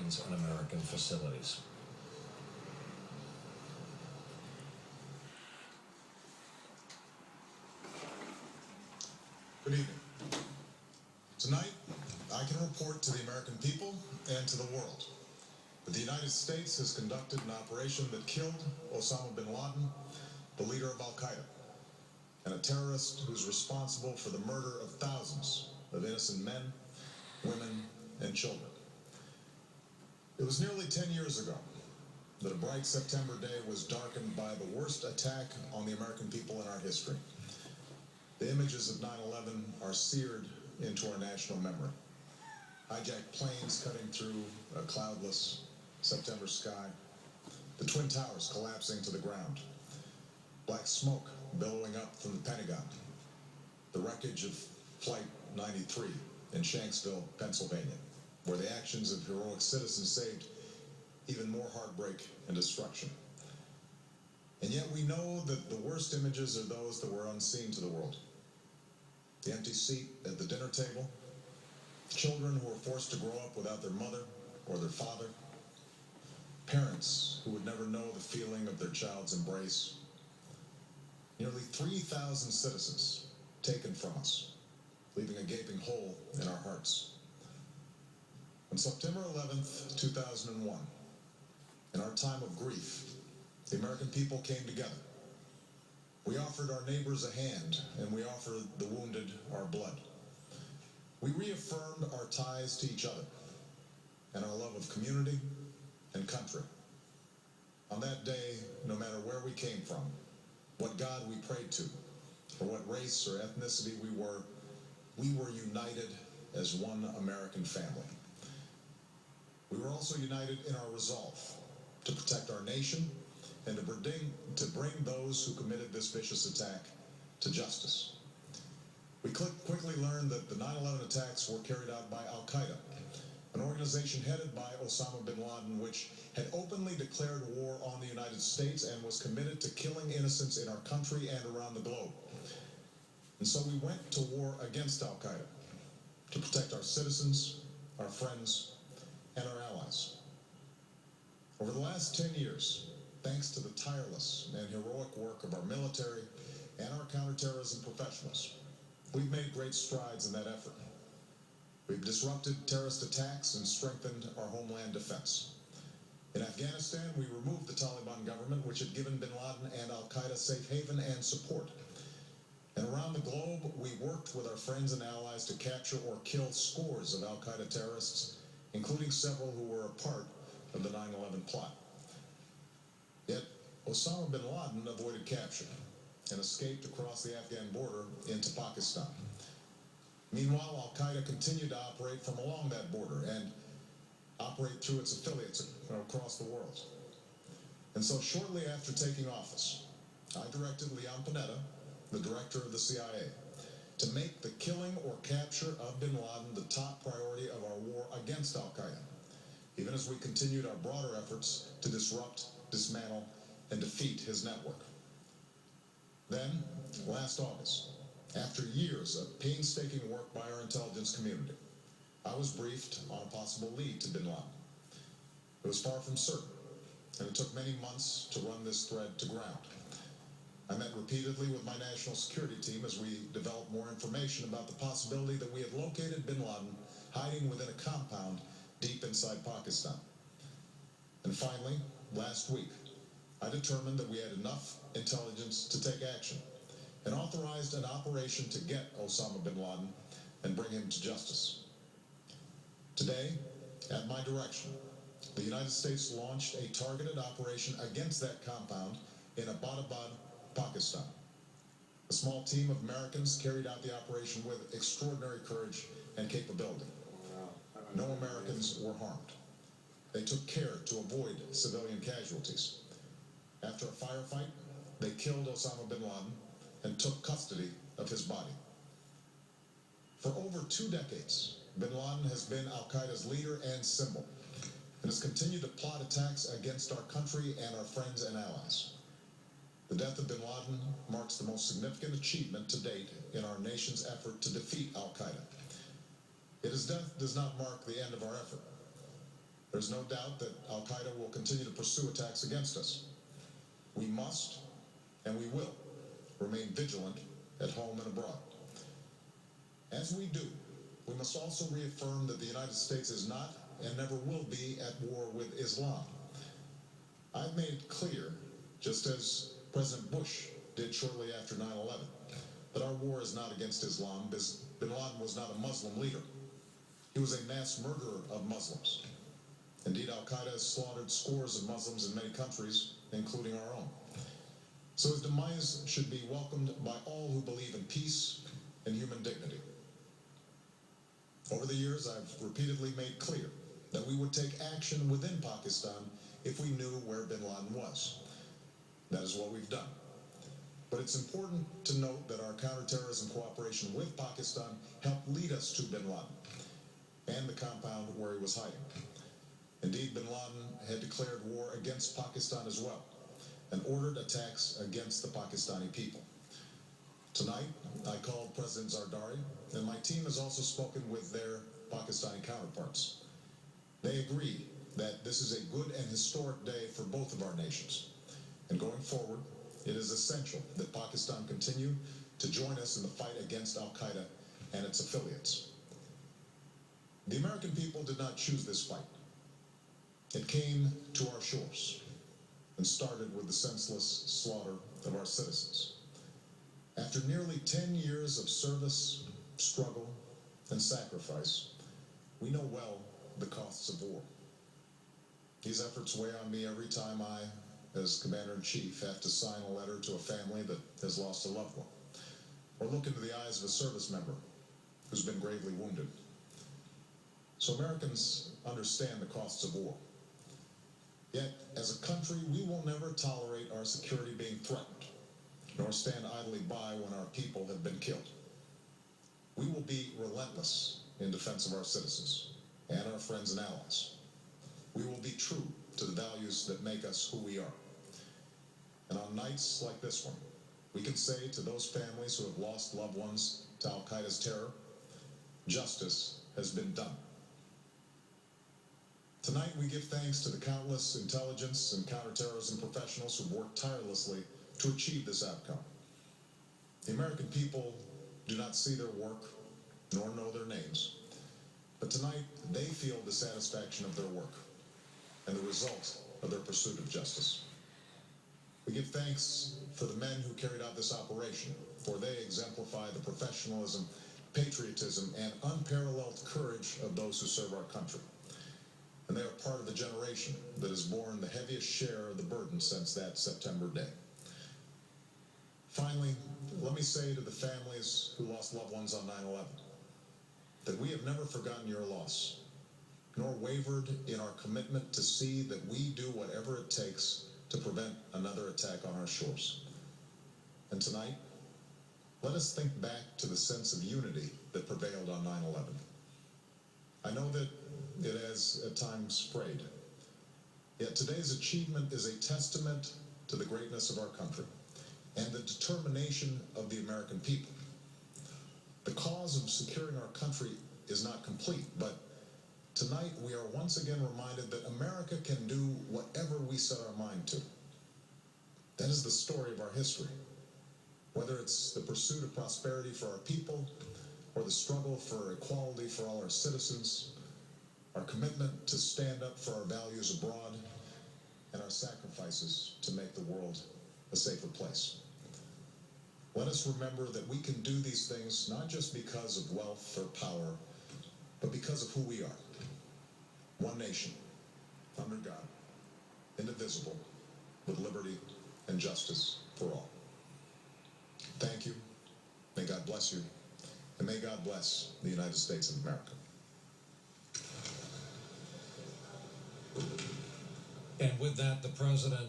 Americans and American facilities. Good evening. Tonight, I can report to the American people and to the world that the United States has conducted an operation that killed Osama bin Laden, the leader of Al-Qaeda, and a terrorist who's responsible for the murder of thousands of innocent men, women, and children. It was nearly 10 years ago that a bright September day was darkened by the worst attack on the American people in our history. The images of 9/11 are seared into our national memory. Hijacked planes cutting through a cloudless September sky, the Twin Towers collapsing to the ground, black smoke billowing up from the Pentagon, the wreckage of Flight 93 in Shanksville, Pennsylvania, where the actions of heroic citizens saved even more heartbreak and destruction. And yet we know that the worst images are those that were unseen to the world. The empty seat at the dinner table, children who were forced to grow up without their mother or their father, parents who would never know the feeling of their child's embrace, nearly 3,000 citizens taken from us, leaving a gaping hole in our hearts. On September 11th, 2001, in our time of grief, the American people came together. We offered our neighbors a hand, and we offered the wounded our blood. We reaffirmed our ties to each other and our love of community and country. On that day, no matter where we came from, what God we prayed to, or what race or ethnicity we were united as one American family. We were also united in our resolve to protect our nation and to bring those who committed this vicious attack to justice. We quickly learned that the 9/11 attacks were carried out by Al-Qaeda, an organization headed by Osama bin Laden, which had openly declared war on the United States and was committed to killing innocents in our country and around the globe. And so we went to war against Al-Qaeda to protect our citizens, our friends, and our allies. Over the last 10 years, thanks to the tireless and heroic work of our military and our counterterrorism professionals, we've made great strides in that effort. We've disrupted terrorist attacks and strengthened our homeland defense. In Afghanistan, we removed the Taliban government, which had given bin Laden and Al-Qaeda safe haven and support. And around the globe, we worked with our friends and allies to capture or kill scores of Al-Qaeda terrorists, including several who were a part of the 9/11 plot. Yet, Osama bin Laden avoided capture and escaped across the Afghan border into Pakistan. Meanwhile, Al-Qaeda continued to operate from along that border and operate through its affiliates across the world. And so shortly after taking office, I directed Leon Panetta, the director of the CIA, to make the killing or capture of bin Laden the top priority of our war against Al-Qaeda, even as we continued our broader efforts to disrupt, dismantle, and defeat his network. Then, last August, after years of painstaking work by our intelligence community, I was briefed on a possible lead to bin Laden. It was far from certain, and it took many months to run this thread to ground. I met repeatedly with my national security team as we developed more information about the possibility that we had located bin Laden hiding within a compound deep inside Pakistan. And finally, last week, I determined that we had enough intelligence to take action and authorized an operation to get Osama bin Laden and bring him to justice. Today, at my direction, the United States launched a targeted operation against that compound in Abbottabad, Pakistan. A small team of Americans carried out the operation with extraordinary courage and capability. No Americans were harmed. They took care to avoid civilian casualties. After a firefight, they killed Osama bin Laden and took custody of his body. For over 2 decades, bin Laden has been Al-Qaeda's leader and symbol, and has continued to plot attacks against our country and our friends and allies. The death of bin Laden marks the most significant achievement to date in our nation's effort to defeat Al-Qaeda. Yet his death does not mark the end of our effort. There's There's no doubt that Al-Qaeda will continue to pursue attacks against us. We must, and we will, remain vigilant at home and abroad. As we do, we must also reaffirm that the United States is not and never will be at war with Islam. I've made it clear, just as President Bush did shortly after 9/11, that our war is not against Islam. Bin Laden was not a Muslim leader. He was a mass murderer of Muslims. Indeed, Al-Qaeda has slaughtered scores of Muslims in many countries, including our own. So his demise should be welcomed by all who believe in peace and human dignity. Over the years, I've repeatedly made clear that we would take action within Pakistan if we knew where bin Laden was. That is what we've done. But it's important to note that our counterterrorism cooperation with Pakistan helped lead us to bin Laden and the compound where he was hiding. Indeed, bin Laden had declared war against Pakistan as well and ordered attacks against the Pakistani people. Tonight, I called President Zardari, and my team has also spoken with their Pakistani counterparts. They agree that this is a good and historic day for both of our nations. And going forward, it is essential that Pakistan continue to join us in the fight against Al-Qaeda and its affiliates. The American people did not choose this fight. It came to our shores and started with the senseless slaughter of our citizens. After nearly 10 years of service, struggle, and sacrifice, we know well the costs of war. These efforts weigh on me every time I, as Commander-in-Chief, have to sign a letter to a family that has lost a loved one, or look into the eyes of a service member who's been gravely wounded. So Americans understand the costs of war. Yet, as a country, we will never tolerate our security being threatened, nor stand idly by when our people have been killed. We will be relentless in defense of our citizens and our friends and allies. We will be true to the values that make us who we are. And on nights like this one, we can say to those families who have lost loved ones to Al-Qaeda's terror, justice has been done. Tonight, we give thanks to the countless intelligence and counterterrorism professionals who worked tirelessly to achieve this outcome. The American people do not see their work nor know their names, but tonight they feel the satisfaction of their work and the result of their pursuit of justice. We give thanks for the men who carried out this operation, for they exemplify the professionalism, patriotism, and unparalleled courage of those who serve our country. And they are part of the generation that has borne the heaviest share of the burden since that September day. Finally, let me say to the families who lost loved ones on 9/11 that we have never forgotten your loss, nor wavered in our commitment to see that we do whatever it takes to prevent another attack on our shores. And tonight, let us think back to the sense of unity that prevailed on 9/11. I know that it has at times frayed, yet today's achievement is a testament to the greatness of our country and the determination of the American people. The cause of securing our country is not complete, but tonight we are once again reminded that America can do whatever we set our mind to. That is the story of our history. Whether it's the pursuit of prosperity for our people or the struggle for equality for all our citizens, our commitment to stand up for our values abroad, and our sacrifices to make the world a safer place. Let us remember that we can do these things not just because of wealth or power, but because of who we are. One nation, under God, indivisible, with liberty and justice for all. Thank you. May God bless you. And may God bless the United States of America. And with that, the president